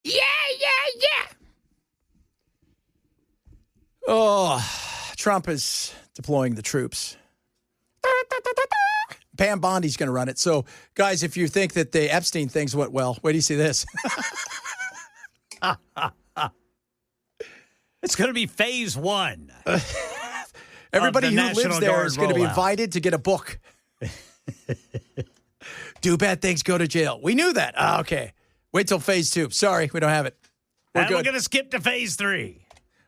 Yeah, yeah, yeah. Oh, Trump is deploying the troops. Pam Bondi's going to run it. So, guys, if you think that the Epstein things went well, wait do you see this? It's going to be phase one. Everybody who lives there is going to be invited to get a book. Do bad things, go to jail. We knew that. Oh, okay. Wait till phase 2. Sorry, we don't have it. We're going to skip to phase 3.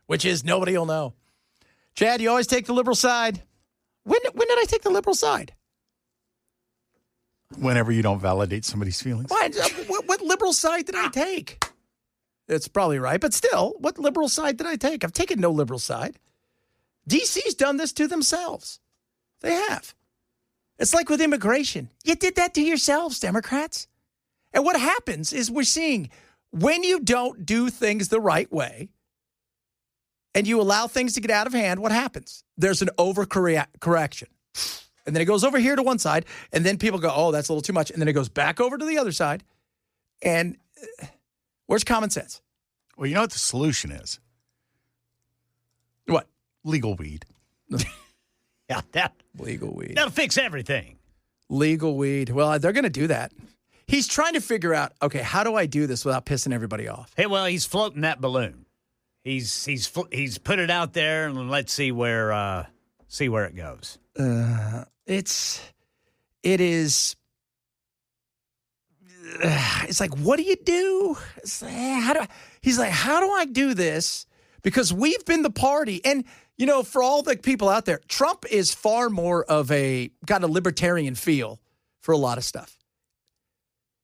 Which is nobody will know. Chad, you always take the liberal side. When did I take the liberal side? Whenever you don't validate somebody's feelings. What liberal side did I take? It's probably right, but still, what liberal side did I take? I've taken no liberal side. DC's done this to themselves. They have. It's like with immigration. You did that to yourselves, Democrats. And what happens is we're seeing when you don't do things the right way and you allow things to get out of hand, what happens? There's an overcorrection. And then it goes over here to one side, and then people go, oh, that's a little too much. And then it goes back over to the other side. And where's common sense? Well, you know what the solution is? What? Legal weed. Yeah, legal weed. That'll fix everything. Legal weed. Well, they're going to do that. He's trying to figure out, okay, how do I do this without pissing everybody off? Hey, well, he's floating that balloon. He's put it out there, and let's see where it goes. It's like, what do you do? He's like, how do I do this? Because we've been the party. And, you know, for all the people out there, Trump is far more of got a libertarian feel for a lot of stuff.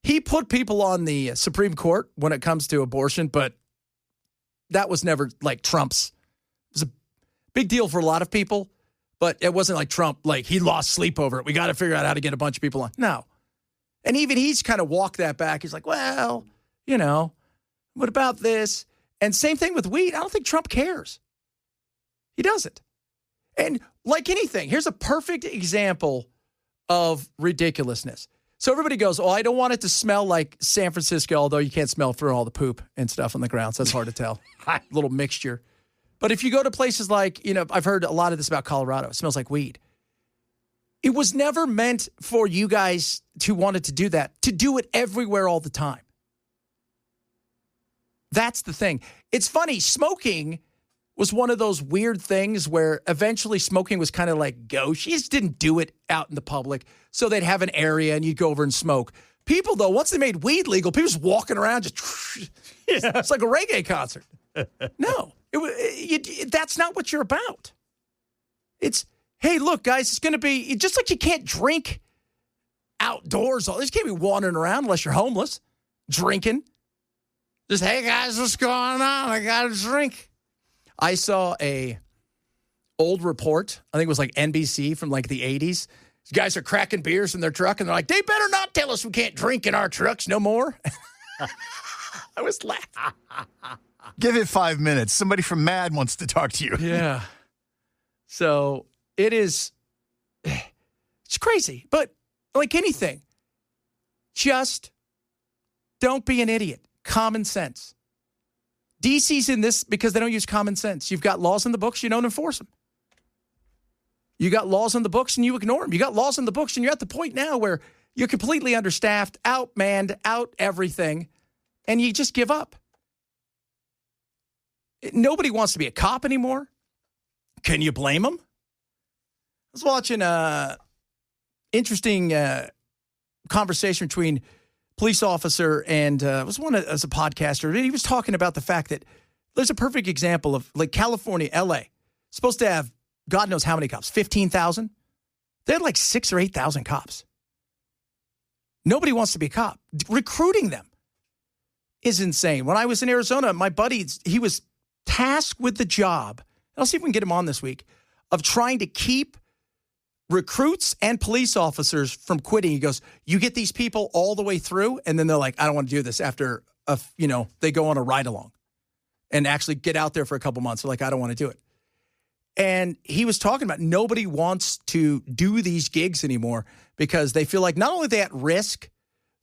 He put people on the Supreme Court when it comes to abortion, but that was never like Trump's. It was a big deal for a lot of people, but it wasn't like Trump, like he lost sleep over it. We got to figure out how to get a bunch of people on. No. And even he's kind of walked that back. He's like, well, you know, what about this? And same thing with weed. I don't think Trump cares. He doesn't. And like anything, here's a perfect example of ridiculousness. So everybody goes, oh, I don't want it to smell like San Francisco, although you can't smell through all the poop and stuff on the ground. So that's hard to tell. A little mixture. But if you go to places like, you know, I've heard a lot of this about Colorado. It smells like weed. It was never meant for you guys to want it to do that, to do it everywhere all the time. That's the thing. It's funny. Smoking was one of those weird things where eventually smoking was kind of like gauche. You just didn't do it out in the public. So they'd have an area and you'd go over and smoke. People, though, once they made weed legal, people just walking around, it's like a reggae concert. No, that's not what you're about. It's, hey, look, guys, it's going to be just like you can't drink outdoors. You can't be wandering around unless you're homeless, drinking. Just, hey, guys, what's going on? I got a drink. I saw a old report. I think it was like NBC from like the 80s. These guys are cracking beers in their truck, and they're like, they better not tell us we can't drink in our trucks no more. I was laughing. Give it 5 minutes. Somebody from MAD wants to talk to you. Yeah. So it's crazy. But like anything, just don't be an idiot. Common sense. DC's in this because they don't use common sense. You've got laws in the books, you don't enforce them. You got laws in the books and you ignore them. You got laws in the books and you're at the point now where you're completely understaffed, outmanned, out everything, and you just give up. Nobody wants to be a cop anymore. Can you blame them? I was watching an interesting conversation between police officer and was one as a podcaster. He was talking about the fact that there's a perfect example of like California, LA, supposed to have God knows how many cops, 15,000. They had like 6,000 or 8,000 cops. Nobody wants to be a cop. Recruiting them is insane. When I was in Arizona, my buddy, he was tasked with the job, I'll see if we can get him on this week, of trying to keep recruits and police officers from quitting. He goes, you get these people all the way through, and then they're like, I don't want to do this after, they go on a ride-along and actually get out there for a couple months. They're like, I don't want to do it. And he was talking about nobody wants to do these gigs anymore because they feel like not only are they at risk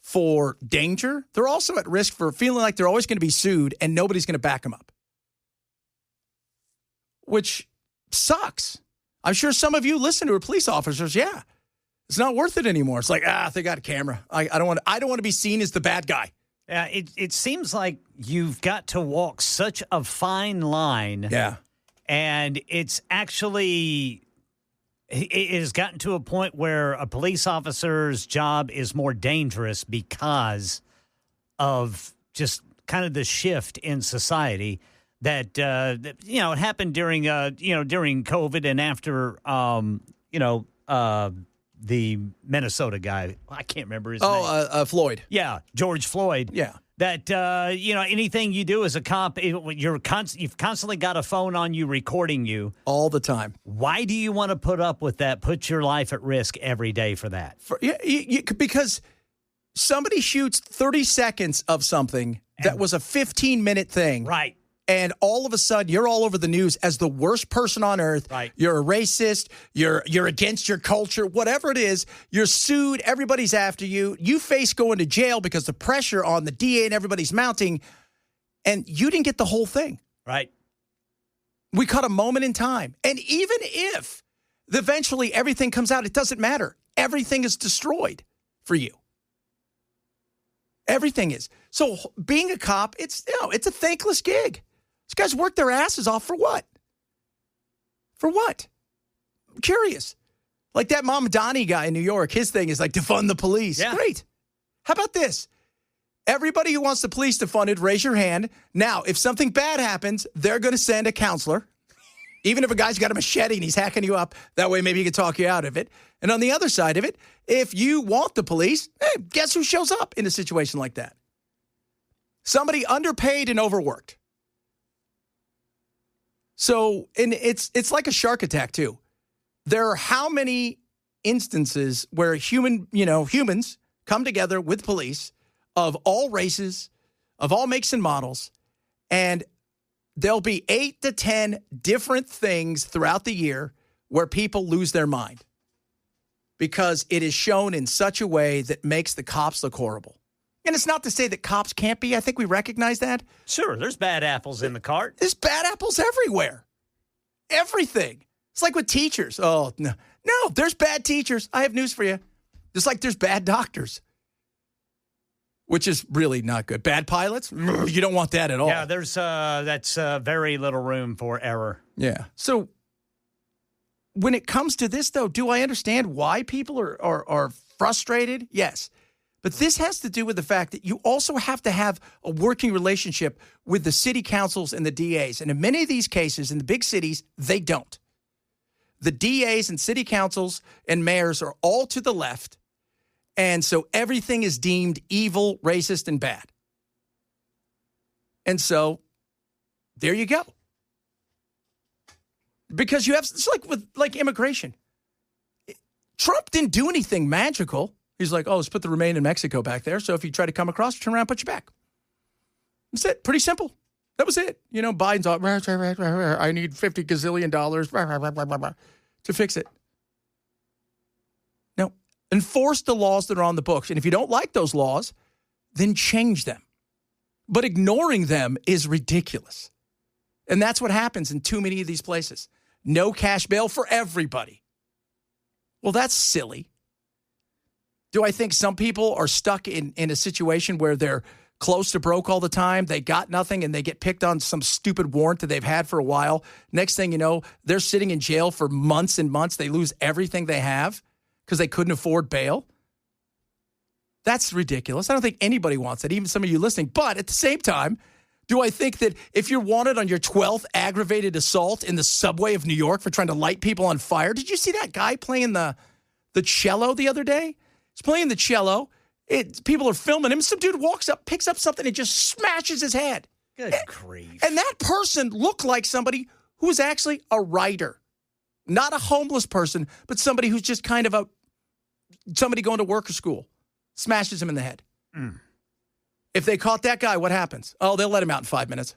for danger. They're also at risk for feeling like they're always going to be sued and nobody's going to back them up, which sucks. I'm sure some of you listen to police officers. Yeah, it's not worth it anymore. It's like, they got a camera. I don't want to be seen as the bad guy. It seems like you've got to walk such a fine line. Yeah. And it's actually, it has gotten to a point where a police officer's job is more dangerous because of just kind of the shift in society that it happened during COVID and after the Minnesota guy. I can't remember his name. Floyd. Yeah, George Floyd. Yeah. That anything you do as a cop, you've constantly got a phone on you recording you all the time. Why do you want to put up with that? Put your life at risk every day for that? Because somebody shoots 30 seconds of something that was a 15-minute thing, right? And all of a sudden, you're all over the news as the worst person on earth. Right. You're a racist. You're against your culture. Whatever it is, you're sued. Everybody's after you. You face going to jail because the pressure on the DA and everybody's mounting, and you didn't get the whole thing. Right. We caught a moment in time. And even if eventually everything comes out, it doesn't matter. Everything is destroyed for you. Everything is. So being a cop, it's a thankless gig. These guys work their asses off for what? For what? I'm curious. Like that Mamdani guy in New York, his thing is like defund the police. Yeah. Great. How about this? Everybody who wants the police defunded, raise your hand. Now, if something bad happens, they're going to send a counselor. Even if a guy's got a machete and he's hacking you up, that way maybe he can talk you out of it. And on the other side of it, if you want the police, hey, guess who shows up in a situation like that? Somebody underpaid and overworked. So, and it's like a shark attack too. There are how many instances where humans come together with police of all races, of all makes and models, and there'll be 8 to 10 different things throughout the year where people lose their mind because it is shown in such a way that makes the cops look horrible. And it's not to say that cops can't be. I think we recognize that. Sure, there's bad apples in the cart. There's bad apples everywhere. Everything. It's like with teachers. Oh, no, there's bad teachers. I have news for you. Just like there's bad doctors, which is really not good. Bad pilots? You don't want that at all. Yeah, that's very little room for error. Yeah. So when it comes to this, though, do I understand why people are frustrated? Yes. But this has to do with the fact that you also have to have a working relationship with the city councils and the DAs. And in many of these cases, in the big cities, they don't. The DAs and city councils and mayors are all to the left. And so everything is deemed evil, racist, and bad. And so there you go. Because you have, it's like with immigration. Trump didn't do anything magical. He's like, let's put the remain in Mexico back there. So if you try to come across, turn around, put you back. That's it. Pretty simple. That was it. Biden's all, I need $50 gazillion to fix it. No. Enforce the laws that are on the books. And if you don't like those laws, then change them. But ignoring them is ridiculous. And that's what happens in too many of these places. No cash bail for everybody. Well, that's silly. Do I think some people are stuck in a situation where they're close to broke all the time, they got nothing, and they get picked on some stupid warrant that they've had for a while? Next thing you know, they're sitting in jail for months and months. They lose everything they have because they couldn't afford bail. That's ridiculous. I don't think anybody wants that, even some of you listening. But at the same time, do I think that if you're wanted on your 12th aggravated assault in the subway of New York for trying to light people on fire? Did you see that guy playing the cello the other day? He's playing the cello. People are filming him. Some dude walks up, picks up something, and just smashes his head. Good grief. And that person looked like somebody who was actually a writer. Not a homeless person, but somebody who's just kind of somebody going to work or school. Smashes him in the head. Mm. If they caught that guy, what happens? Oh, they'll let him out in 5 minutes.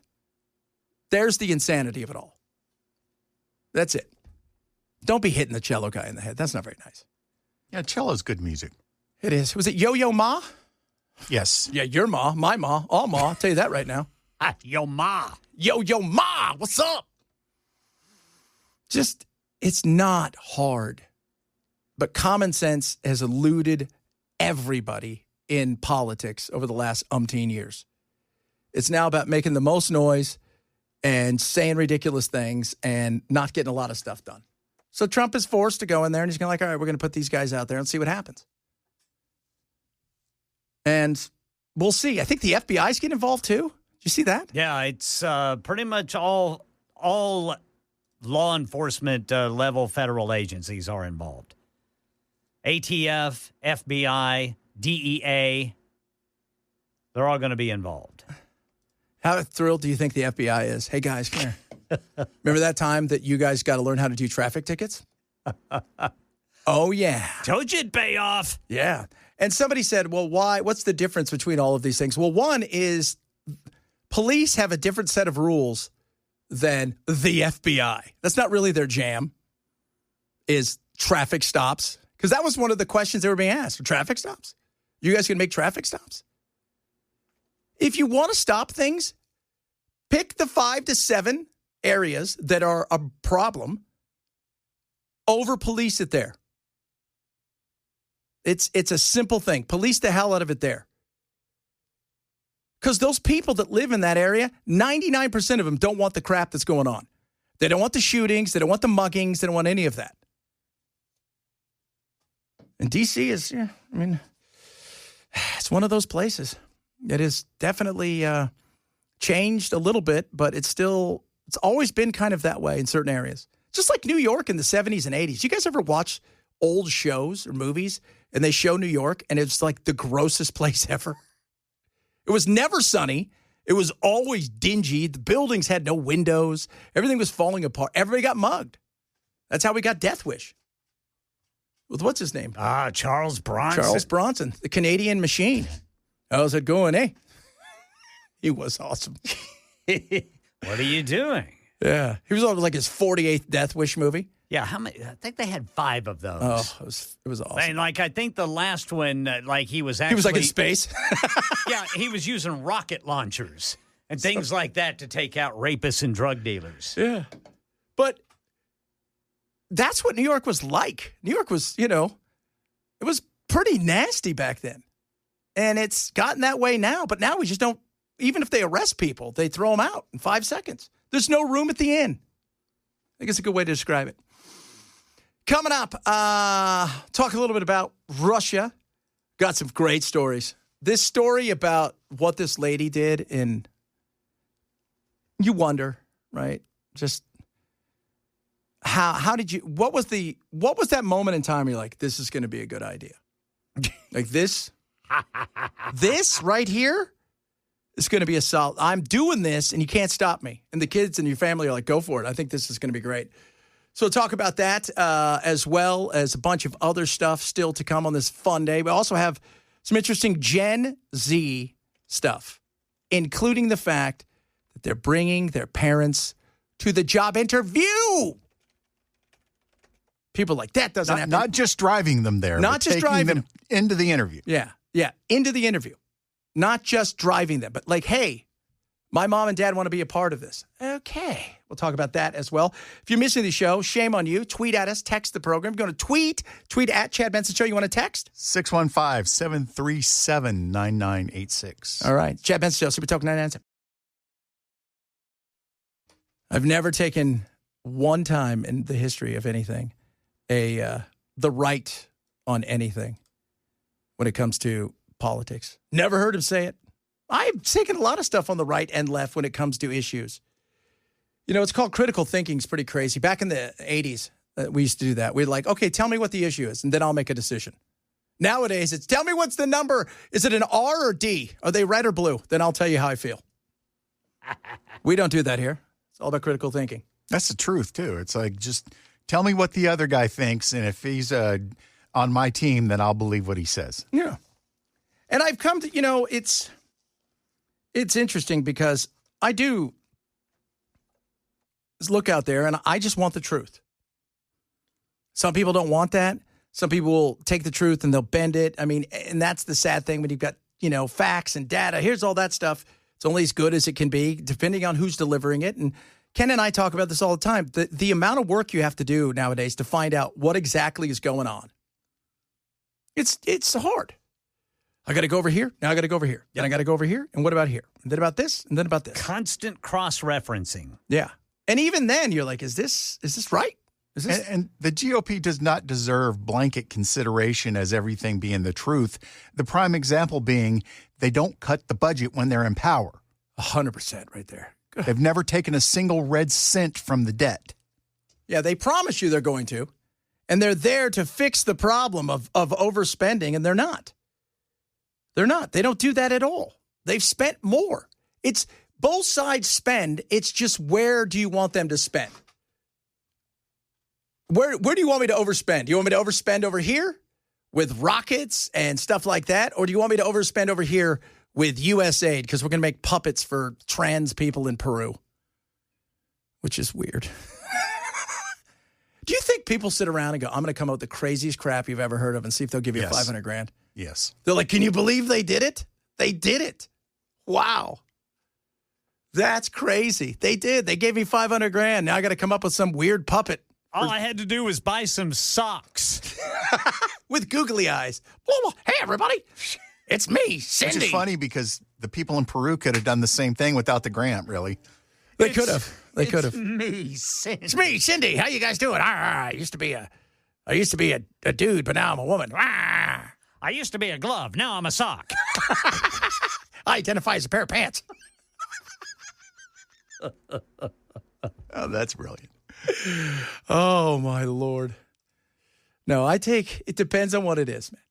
There's the insanity of it all. That's it. Don't be hitting the cello guy in the head. That's not very nice. Yeah, cello's good music. It is. Was it Yo-Yo Ma? Yes. Yeah, your ma, my ma, all ma. I'll tell you that right now. Yo, ma. Yo, ma, what's up? Just, it's not hard. But common sense has eluded everybody in politics over the last umpteen years. It's now about making the most noise and saying ridiculous things and not getting a lot of stuff done. So Trump is forced to go in there and he's going to all right, we're going to put these guys out there and see what happens. And we'll see. I think the FBI's getting involved too. Did you see that? Yeah, it's pretty much all law enforcement level federal agencies are involved. ATF, FBI, DEA, they're all going to be involved. How thrilled do you think the FBI is? Hey, guys, come here. Remember that time that you guys got to learn how to do traffic tickets? Oh, yeah. Told you it'd pay off. Yeah. And somebody said, well, why? What's the difference between all of these things? Well, one is police have a different set of rules than the FBI. That's not really their jam, is traffic stops. Because that was one of the questions they were being asked. Traffic stops? You guys can make traffic stops? If you want to stop things, pick the 5 to 7 areas that are a problem, over police it there. It's a simple thing. Police the hell out of it there. Because those people that live in that area, 99% of them don't want the crap that's going on. They don't want the shootings. They don't want the muggings. They don't want any of that. And D.C. is, it's one of those places. It has definitely changed a little bit, but it's always been kind of that way in certain areas. Just like New York in the 70s and 80s. You guys ever watch old shows or movies and they show New York and it's like the grossest place ever? It was never sunny. It was always dingy. The buildings had no windows. Everything was falling apart. Everybody got mugged. That's how we got Death Wish. With what's his name? Charles Bronson. Charles Bronson, the Canadian Machine. How's it going, eh? He was awesome. What are you doing? Yeah. He was on like his 48th Death Wish movie. Yeah, how many? I think they had 5 of those. Oh, it was awesome. And I think the last one, he was actually... He was like in space? Yeah, he was using rocket launchers and things like that to take out rapists and drug dealers. Yeah. But that's what New York was like. New York was, it was pretty nasty back then. And it's gotten that way now. But now we just don't, even if they arrest people, they throw them out in 5 seconds. There's no room at the inn. I think it's a good way to describe it. Coming up, talk a little bit about Russia. Got some great stories. This story about what this lady did, and you wonder, right? Just how did you? What was that moment in time? You're like, this is going to be a good idea. Like this right here is going to be a solid. I'm doing this, and you can't stop me. And the kids and your family are like, go for it. I think this is going to be great. So we'll talk about that as well as a bunch of other stuff still to come on this fun day. We also have some interesting Gen Z stuff, including the fact that they're bringing their parents to the job interview. People are like, that doesn't happen. Not just driving them there. Not but just taking driving them into the interview. Yeah, into the interview. Not just driving them, but like, hey, my mom and dad want to be a part of this. Okay. We'll talk about that as well. If you're missing the show, shame on you. Tweet at us. Text the program. You're going to tweet at Chad Benson Show. You want to text? 615-737-9986. All right. Chad Benson Show. Super Talk 997. I've never taken one time in the history of anything the right on anything when it comes to politics. Never heard him say it. I've taken a lot of stuff on the right and left when it comes to issues. It's called critical thinking. It's pretty crazy. Back in the 80s, we used to do that. We'd like, okay, tell me what the issue is, and then I'll make a decision. Nowadays, it's tell me what's the number. Is it an R or D? Are they red or blue? Then I'll tell you how I feel. We don't do that here. It's all about critical thinking. That's the truth, too. It's like, just tell me what the other guy thinks, and if he's on my team, then I'll believe what he says. Yeah. And I've come to, it's interesting because I do look out there and I just want the truth. Some people don't want that. Some people will take the truth and they'll bend it. I mean, and that's the sad thing when you've got facts and data. Here's all that stuff. It's only as good as it can be, depending on who's delivering it. And Ken and I talk about this all the time. The amount of work you have to do nowadays to find out what exactly is going on. It's hard. I got to go over here. Now I got to go over here. Then I got to go over here. And what about here? And then about this. And then about this. Constant cross-referencing. Yeah. And even then, you're like, is this right? Is this? And the GOP does not deserve blanket consideration as everything being the truth. The prime example being they don't cut the budget when they're in power. 100% right there. Good. They've never taken a single red cent from the debt. Yeah, they promise you they're going to. And they're there to fix the problem of overspending, and they're not. They're not. They don't do that at all. They've spent more. It's both sides spend. It's just where do you want them to spend? Where do you want me to overspend? Do you want me to overspend over here with rockets and stuff like that? Or do you want me to overspend over here with USAID because we're going to make puppets for trans people in Peru? Which is weird. Do you think people sit around and go, I'm going to come up with the craziest crap you've ever heard of and see if they'll give you $500,000? Yes. They're like, can you believe they did it? They did it. Wow. That's crazy. They did. They gave me $500,000. Now I got to come up with some weird puppet. All I had to do was buy some socks. With googly eyes. Hey, everybody. It's me, Cindy. Which is funny because the people in Peru could have done the same thing without the grant, really. They could have. They could have. Me, Cindy. It's me, Cindy. How you guys doing? I used to be a dude, but now I'm a woman. I used to be a glove. Now I'm a sock. I identify as a pair of pants. Oh, that's brilliant. Oh, my Lord. No, it depends on what it is, man.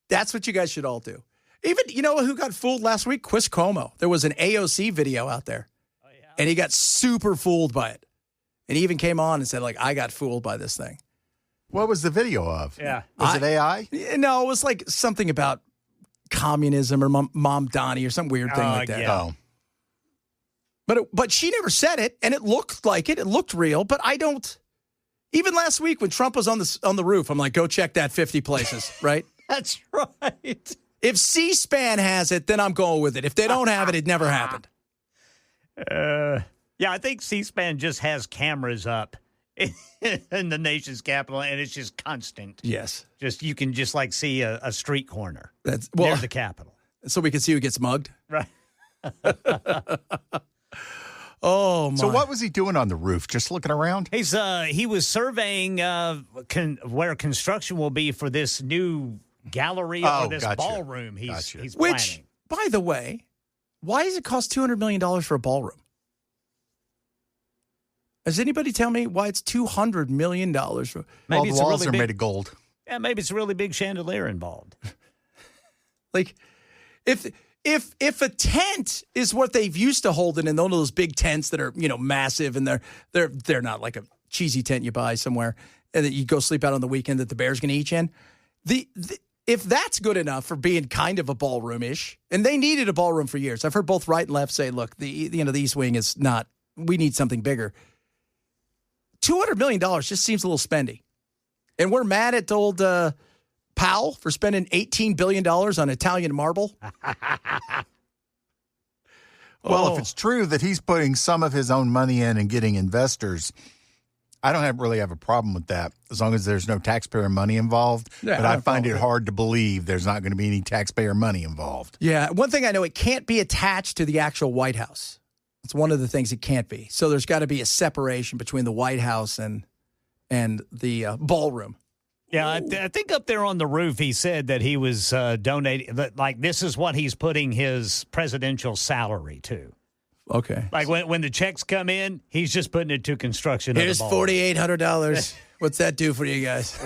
That's what you guys should all do. Even, who got fooled last week? Chris Cuomo. There was an AOC video out there. Oh, yeah. And he got super fooled by it. And he even came on and said, I got fooled by this thing. What was the video of? Yeah. Was it AI? No, it was like something about communism or Mom Donnie or some weird thing like that. Yeah. Oh. But she never said it, and it looked like it. It looked real, but I don't. Even last week when Trump was on the roof, I'm like, go check that 50 places, right? That's right. If C-SPAN has it, then I'm going with it. If they don't have it, it never happened. Yeah, I think C-SPAN just has cameras up in the nation's capital, and it's just constant. Yes. You can see a street corner near the Capitol. So we can see who gets mugged? Right. Oh, my. So what was he doing on the roof? Just looking around? He was surveying where construction will be for this new gallery or this ballroom he's planning. Which, by the way, why does it cost $200 million for a ballroom? Does anybody tell me why it's $200 million? For, maybe the walls are made of gold. Yeah, maybe it's a really big chandelier involved. If a tent is what they've used to holding in one of those big tents that are, massive and they're not like a cheesy tent you buy somewhere and that you go sleep out on the weekend that the bear's going to eat you in. If that's good enough for being kind of a ballroom-ish, and they needed a ballroom for years. I've heard both right and left say, look, the East Wing is not, we need something bigger. $200 million just seems a little spendy. And we're mad at old Powell for spending $18 billion on Italian marble. Well, if it's true that he's putting some of his own money in and getting investors, I don't really have a problem with that as long as there's no taxpayer money involved. Yeah, but I find it hard to believe there's not going to be any taxpayer money involved. Yeah. One thing I know, it can't be attached to the actual White House. It's one of the things it can't be. So there's got to be a separation between the White House and the ballroom. Yeah, I think up there on the roof, he said that he was donating, like this is what he's putting his presidential salary to. Okay. Like when the checks come in, he's just putting it to construction. Here's $4,800. What's that do for you guys?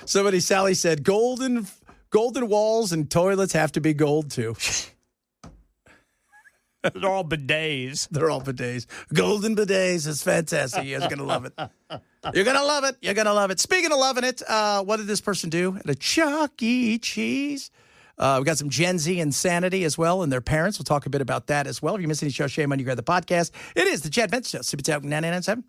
Sally said, golden walls and toilets have to be gold too. They're all bidets. They're all bidets. Golden bidets. It's fantastic. You guys are going to love it. You're going to love it. You're going to love it. Speaking of loving it, what did this person do at a Chuck E. Cheese? We got some Gen Z insanity as well, and their parents. We'll talk a bit about that as well. If you miss any show, shame on you. Grab the podcast. It is the Chad Benson Show. Super Talk 99.7.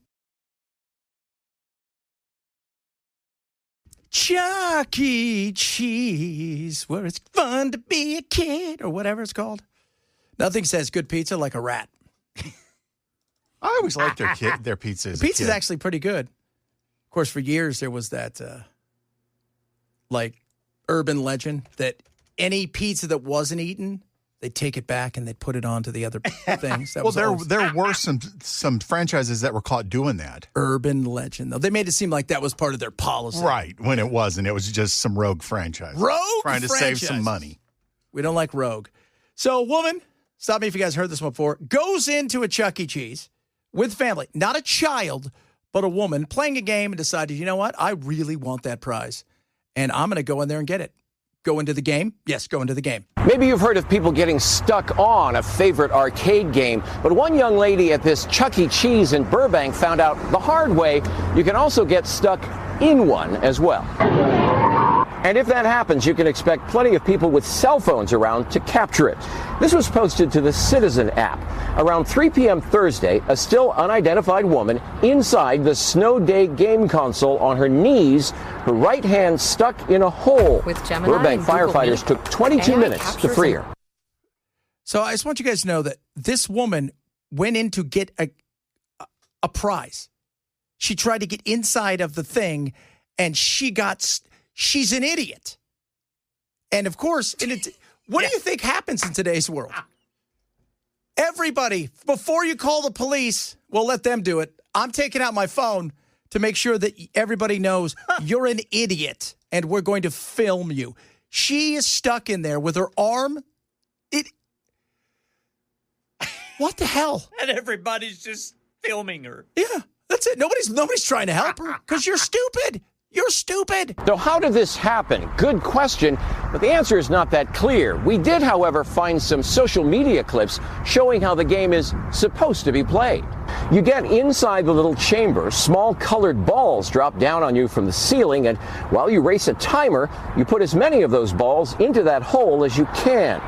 Chuck E. Cheese, where it's fun to be a kid, or whatever it's called. Nothing says good pizza like a rat. I always liked their pizza. The pizza's actually pretty good. Of course, for years there was that urban legend that any pizza that wasn't eaten, they'd take it back and they'd put it onto the other things. That there were some franchises that were caught doing that. Urban legend, though. They made it seem like that was part of their policy. Right, when it wasn't. It was just some rogue franchise. Trying to save some money. We don't like rogue. So a woman, stop me if you guys heard this one before, goes into a Chuck E. Cheese with family, not a child, but a woman, playing a game and decided, you know what? I really want that prize, and I'm going to go in there and get it. Go into the game? Yes, go into the game. Maybe you've heard of people getting stuck on a favorite arcade game, but one young lady at this Chuck E. Cheese in Burbank found out the hard way you can also get stuck in one as well. And if that happens, you can expect plenty of people with cell phones around to capture it. This was posted to the Citizen app. Around 3 p.m. Thursday, a still unidentified woman inside the Snow Day game console on her knees, her right hand stuck in a hole. With Gemini Burbank and Google firefighters Meet, took 22 AI minutes to free her. So I just want you guys to know that this woman went in to get a prize. She tried to get inside of the thing, and she's an idiot. And of course, what do you think happens in today's world? Everybody, before you call the police, we'll let them do it. I'm taking out my phone to make sure that everybody knows you're an idiot and we're going to film you. She is stuck in there with her arm. What the hell? And everybody's just filming her. Yeah, that's it. Nobody's trying to help her because you're stupid. You're stupid. So how did this happen? Good question, but the answer is not that clear. We did, however, find some social media clips showing how the game is supposed to be played. You get inside the little chamber, small colored balls drop down on you from the ceiling, and while you race a timer, you put as many of those balls into that hole as you can.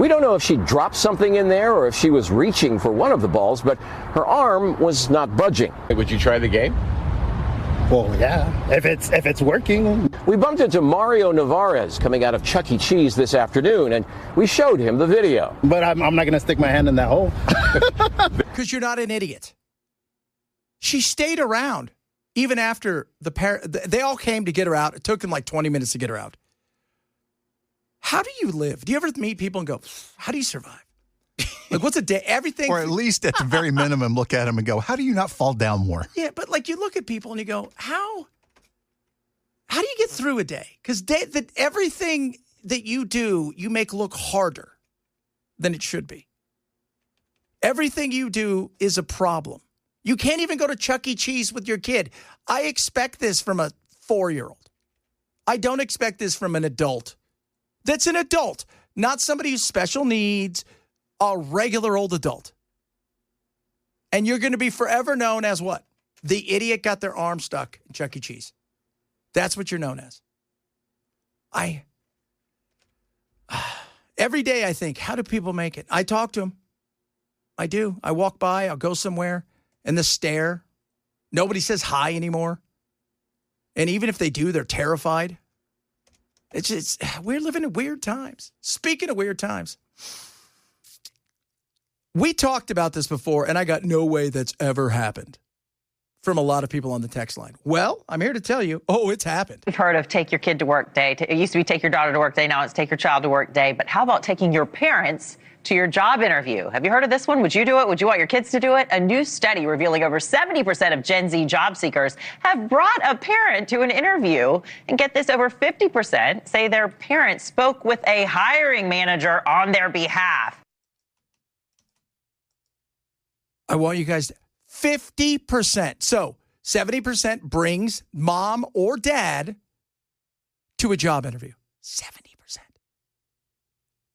We don't know if she dropped something in there or if she was reaching for one of the balls, but her arm was not budging. Would you try the game? Well, yeah, if it's working. We bumped into Mario Navarez coming out of Chuck E. Cheese this afternoon, and we showed him the video. But I'm not going to stick my hand in that hole. Because you're not an idiot. She stayed around even after they all came to get her out. It took them like 20 minutes to get her out. How do you live? Do you ever meet people and go, how do you survive? Like, what's a day? Everything. Or at least at the very minimum, look at them and go, how do you not fall down more? Yeah, but like you look at people and you go, how do you get through a day? Because everything that you do, you make look harder than it should be. Everything you do is a problem. You can't even go to Chuck E. Cheese with your kid. I expect this from a 4-year-old. I don't expect this from an adult. That's an adult, not somebody who's special needs, a regular old adult. And you're going to be forever known as what? The idiot got their arm stuck in Chuck E. Cheese. That's what you're known as. Every day I think, how do people make it? I talk to them. I do. I walk by, I'll go somewhere, and the stare. Nobody says hi anymore. And even if they do, they're terrified. We're living in weird times. Speaking of weird times, we talked about this before, and I got no way that's ever happened from a lot of people on the text line. Well, I'm here to tell you, it's happened. We've heard of take your kid to work day. It used to be take your daughter to work day. Now it's take your child to work day. But how about taking your parents to your job interview? Have you heard of this one? Would you do it? Would you want your kids to do it? A new study revealing over 70% of Gen Z job seekers have brought a parent to an interview. And get this, over 50% say their parents spoke with a hiring manager on their behalf. I want you guys 50%. So 70% brings mom or dad to a job interview. 70%.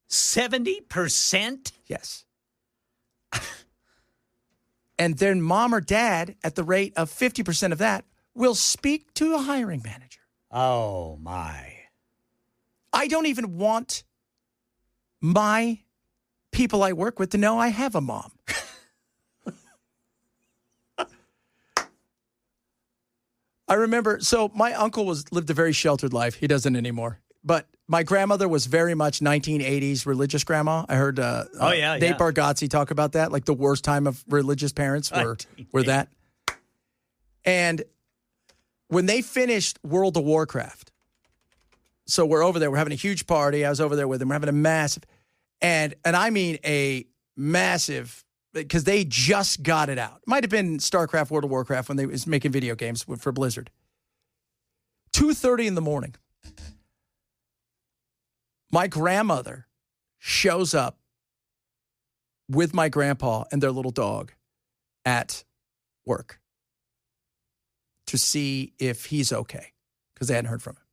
70%? Yes. And then mom or dad, at the rate of 50% of that, will speak to a hiring manager. Oh, my. I don't even want my people I work with to know I have a mom. I remember, so my uncle lived a very sheltered life. He doesn't anymore. But my grandmother was very much 1980s religious grandma. I heard Nate Bargatze talk about that, like the worst time of religious parents were that. And when they finished World of Warcraft, so we're over there, we're having a huge party. I was over there with them. We're having a massive, and I mean a massive, because they just got it out. It might have been StarCraft, World of Warcraft, when they was making video games for Blizzard. 2:30 in the morning. My grandmother shows up with my grandpa and their little dog at work to see if he's okay, because they hadn't heard from him.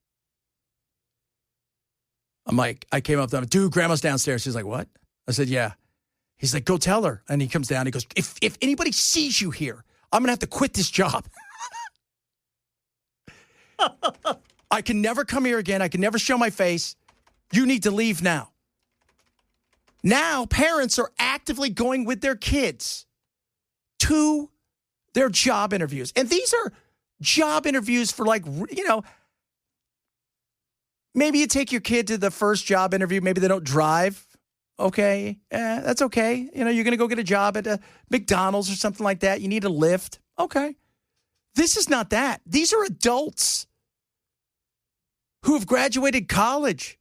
I'm like, I came up to him, dude, grandma's downstairs. She's like, what? I said, yeah. He's like, go tell her. And he comes down. He goes, if anybody sees you here, I'm going to have to quit this job. I can never come here again. I can never show my face. You need to leave now. Now, parents are actively going with their kids to their job interviews. And these are job interviews for, like, you know, maybe you take your kid to the first job interview. Maybe they don't drive. Okay, that's okay. You know, you're going to go get a job at a McDonald's or something like that. You need a lift. Okay. This is not that. These are adults who have graduated college,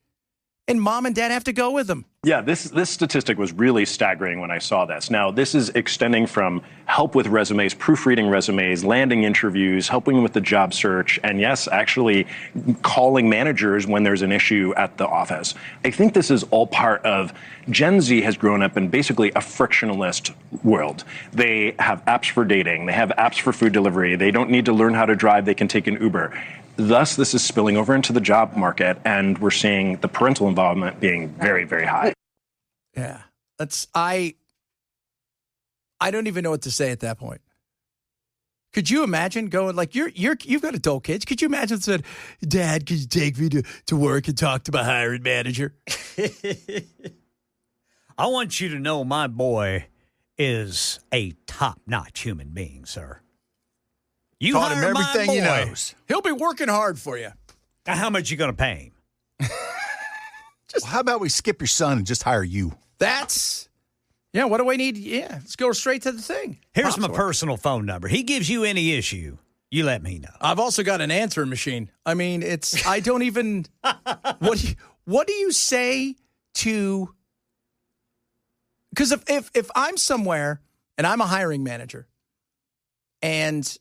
and mom and dad have to go with them. Yeah, this statistic was really staggering when I saw this. Now, this is extending from help with resumes, proofreading resumes, landing interviews, helping with the job search, and yes, actually calling managers when there's an issue at the office. I think this is all part of Gen Z has grown up in basically a frictionless world. They have apps for dating. They have apps for food delivery. They don't need to learn how to drive. They can take an Uber. Thus, this is spilling over into the job market, and we're seeing the parental involvement being very, very high. Yeah, I don't even know what to say at that point. Could you imagine going, like, you've got adult kids. Could you imagine said, Dad, could you take me to work and talk to my hiring manager? I want you to know my boy is a top-notch human being, sir. You taught him everything he knows. He'll be working hard for you. Now, how much you going to pay him? Well, how about we skip your son and just hire you? Yeah, what do I need? Yeah, let's go straight to the thing. Here's my personal phone number. He gives you any issue, you let me know. I've also got an answering machine. I mean, I don't even, what do you say to, because if I'm somewhere and I'm a hiring manager and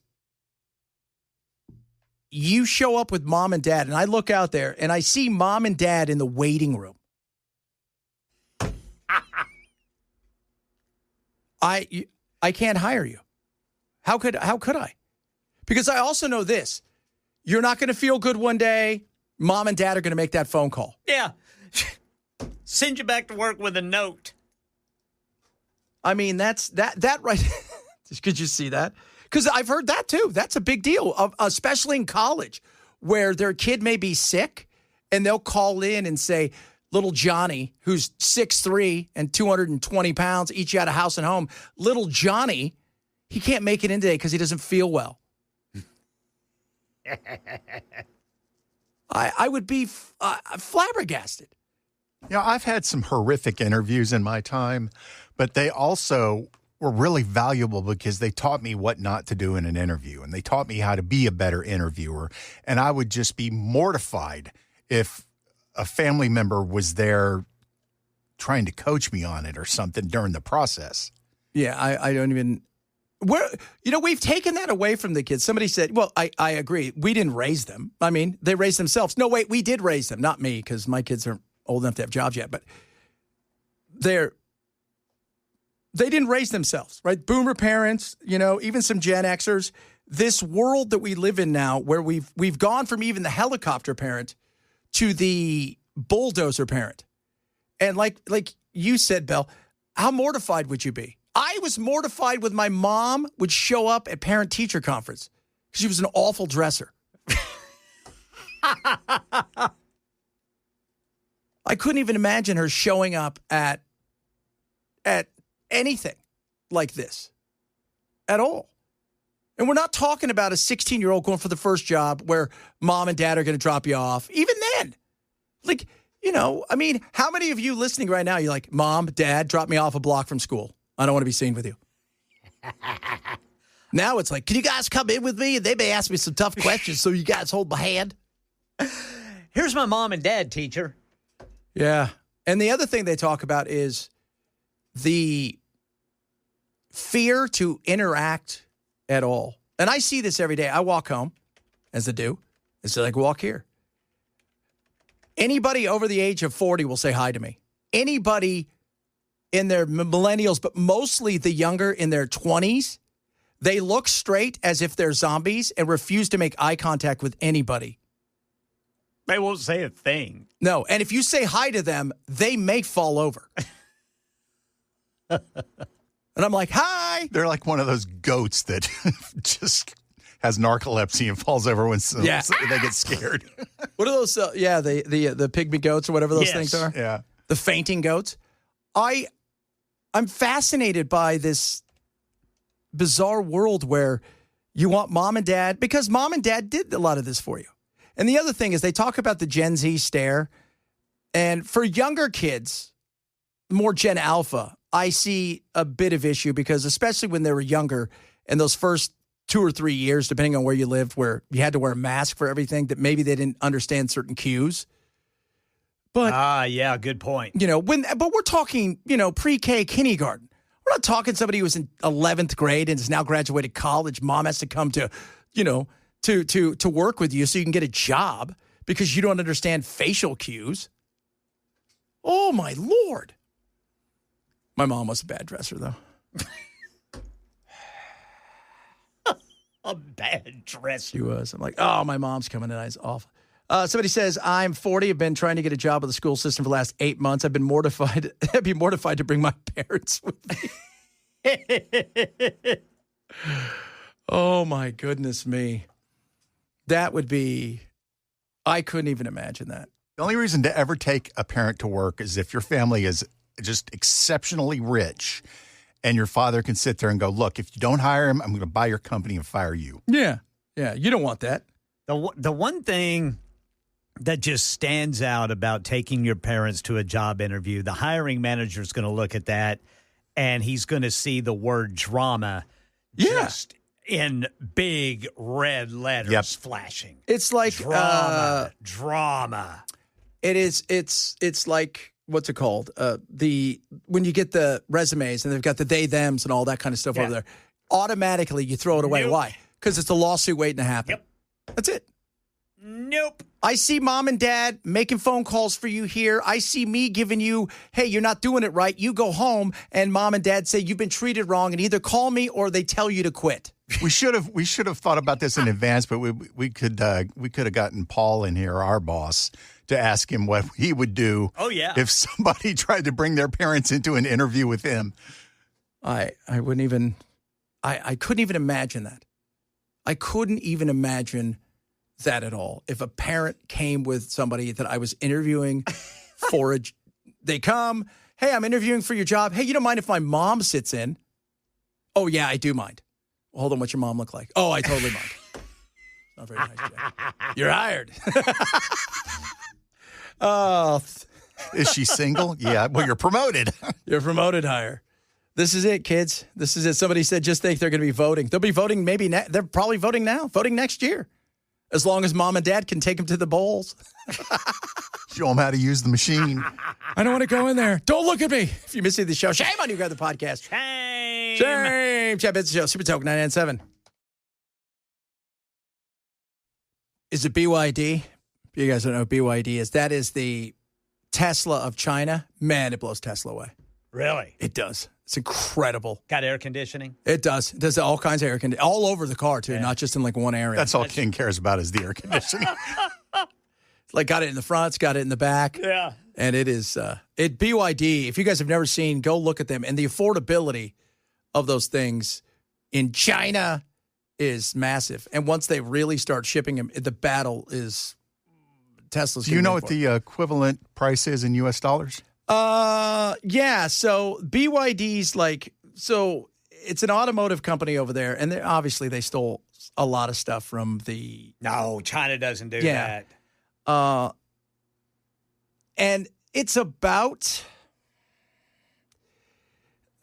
you show up with mom and dad, and I look out there and I see mom and dad in the waiting room, I can't hire you. How could I? Because I also know this. You're not going to feel good one day. Mom and dad are going to make that phone call. Yeah. Send you back to work with a note. I mean, that right. Could you see that? Because I've heard that too. That's a big deal, especially in college, where their kid may be sick and they'll call in and say, little Johnny, who's 6'3" and 220 pounds, each out of house and home. Little Johnny, he can't make it in today because he doesn't feel well. I would be flabbergasted. You know, I've had some horrific interviews in my time, but they also were really valuable because they taught me what not to do in an interview, and they taught me how to be a better interviewer. And I would just be mortified if a family member was there trying to coach me on it or something during the process. Yeah, I don't even. We've taken that away from the kids. Somebody said, well, I agree. We didn't raise them. I mean, they raised themselves. No, wait, we did raise them. Not me, because my kids aren't old enough to have jobs yet. But they didn't raise themselves, right? Boomer parents, even some Gen Xers. This world that we live in now, where we've gone from even the helicopter parent to the bulldozer parent. And like you said, Belle, how mortified would you be? I was mortified when my mom would show up at parent-teacher conference because she was an awful dresser. I couldn't even imagine her showing up at anything like this at all. And we're not talking about a 16-year-old going for the first job where mom and dad are going to drop you off. Even then, like, I mean, how many of you listening right now, you're like, Mom, Dad, drop me off a block from school. I don't want to be seen with you. Now it's like, can you guys come in with me? And they may ask me some tough questions, so you guys hold my hand. Here's my mom and dad, teacher. Yeah. And the other thing they talk about is the fear to interact at all. And I see this every day. I walk home, as I do. It's like, walk here. Anybody over the age of 40 will say hi to me. Anybody in their millennials, but mostly the younger in their 20s, they look straight as if they're zombies and refuse to make eye contact with anybody. They won't say a thing. No, and if you say hi to them, they may fall over. And I'm like, hi. They're like one of those goats that just has narcolepsy and falls over when they get scared. What are those? The pygmy goats or whatever those things are. Yeah, the fainting goats. I'm fascinated by this bizarre world where you want mom and dad, because mom and dad did a lot of this for you. And the other thing is they talk about the Gen Z stare. And for younger kids, more Gen Alpha, I see a bit of issue because especially when they were younger and those first 2 or 3 years, depending on where you lived, where you had to wear a mask for everything, that maybe they didn't understand certain cues. But yeah, good point. But we're talking, pre-K kindergarten. We're not talking somebody who was in 11th grade and has now graduated college. Mom has to come to, to work with you so you can get a job because you don't understand facial cues. Oh, my Lord. My mom was a bad dresser, though. A bad dresser. She was. I'm like, oh, my mom's coming tonight. It's awful. Somebody says, I'm 40. I've been trying to get a job with the school system for the last 8 months. I've been mortified. I'd be mortified to bring my parents with me. Oh, my goodness me. That would be, I couldn't even imagine that. The only reason to ever take a parent to work is if your family is just exceptionally rich and your father can sit there and go, look, if you don't hire him, I'm going to buy your company and fire you. Yeah. Yeah. You don't want that. The one thing that just stands out about taking your parents to a job interview, the hiring manager is going to look at that and he's going to see the word drama just in big red letters flashing. It's like drama. It is. It's like, what's it called? When you get the resumes and they've got the they, thems and all that kind of stuff over there, automatically you throw it away. Nope. Why? Because it's a lawsuit waiting to happen. Yep. That's it. Nope. I see mom and dad making phone calls for you here. I see me giving you, hey, you're not doing it right. You go home and mom and dad say you've been treated wrong and either call me or they tell you to quit. We should have thought about this in advance, but we could have gotten Paul in here, our boss, to ask him what he would do. Oh, yeah. If somebody tried to bring their parents into an interview with him. I wouldn't even, I couldn't even imagine that. I couldn't even imagine that at all. If a parent came with somebody that I was interviewing for they come, hey, I'm interviewing for your job. Hey, you don't mind if my mom sits in? Oh, yeah, I do mind. Well, hold on, what's your mom look like? Oh, I totally mind. Not very nice, Jack. You're hired. Oh. Is she single? Yeah, well, you're promoted. You're promoted hire. This is it, kids. This is it. Somebody said just think they're going to be voting. They'll be voting maybe they're probably voting now, voting next year. As long as mom and dad can take them to the bowls. Show them how to use the machine. I don't want to go in there. Don't look at me. If you're missing the show, shame on you, grab the podcast. Shame. Shame. Chad Benson Show, Super Talk 997. Is it BYD? You guys don't know what BYD is. That is the Tesla of China. Man, it blows Tesla away. Really? It does. It's incredible. Got air conditioning? It does. It does all kinds of air conditioning. All over the car, too, not just in like one area. That's all King cares about is the air conditioning. Like got it in the front, it's got it in the back. Yeah. And it is, BYD, if you guys have never seen, go look at them. And the affordability of those things in China is massive. And once they really start shipping them, the battle is Tesla's. Do you know what the equivalent price is in U.S. dollars? Yeah. So BYD's it's an automotive company over there, and obviously they stole a lot of stuff from the. No, China doesn't do that. And it's about.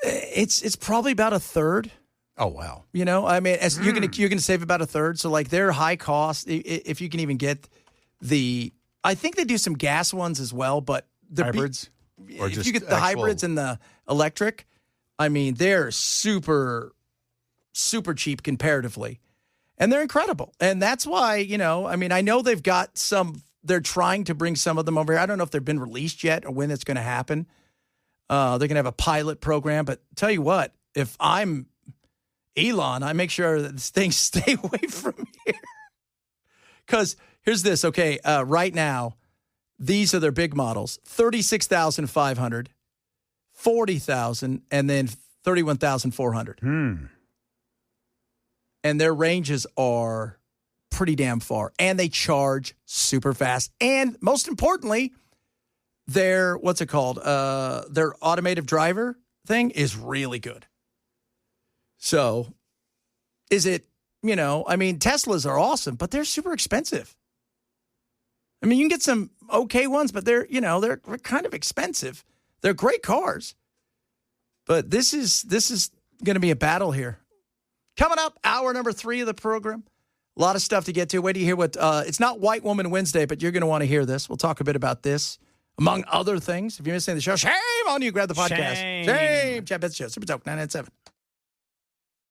It's probably about a third. Oh wow! I mean, as you're gonna save about a third. So like they're high cost. If you can even get I think they do some gas ones as well, but the hybrids. If you get the hybrids and the electric, I mean, they're super, super cheap comparatively, and they're incredible. And that's why I mean, I know they've got some. They're trying to bring some of them over here. I don't know if they've been released yet or when it's going to happen. They're going to have a pilot program, but tell you what, if I'm Elon, I make sure that things stay away from here. Because here's this, okay, right now, these are their big models, 36,500, 40,000, and then 31,400. And their ranges are pretty damn far, and they charge super fast. And most importantly, their their automated driver thing is really good. So is it, I mean, Teslas are awesome, but they're super expensive. I mean, you can get some okay ones, but they're kind of expensive. They're great cars. But this is going to be a battle here. Coming up, hour number 3 of the program. A lot of stuff to get to. Wait till you hear what, it's not White Woman Wednesday, but you're going to want to hear this. We'll talk a bit about this, among other things. If you're missing the show, shame on you. Grab the podcast. Shame. Chad Benson Show, Super Talk 997.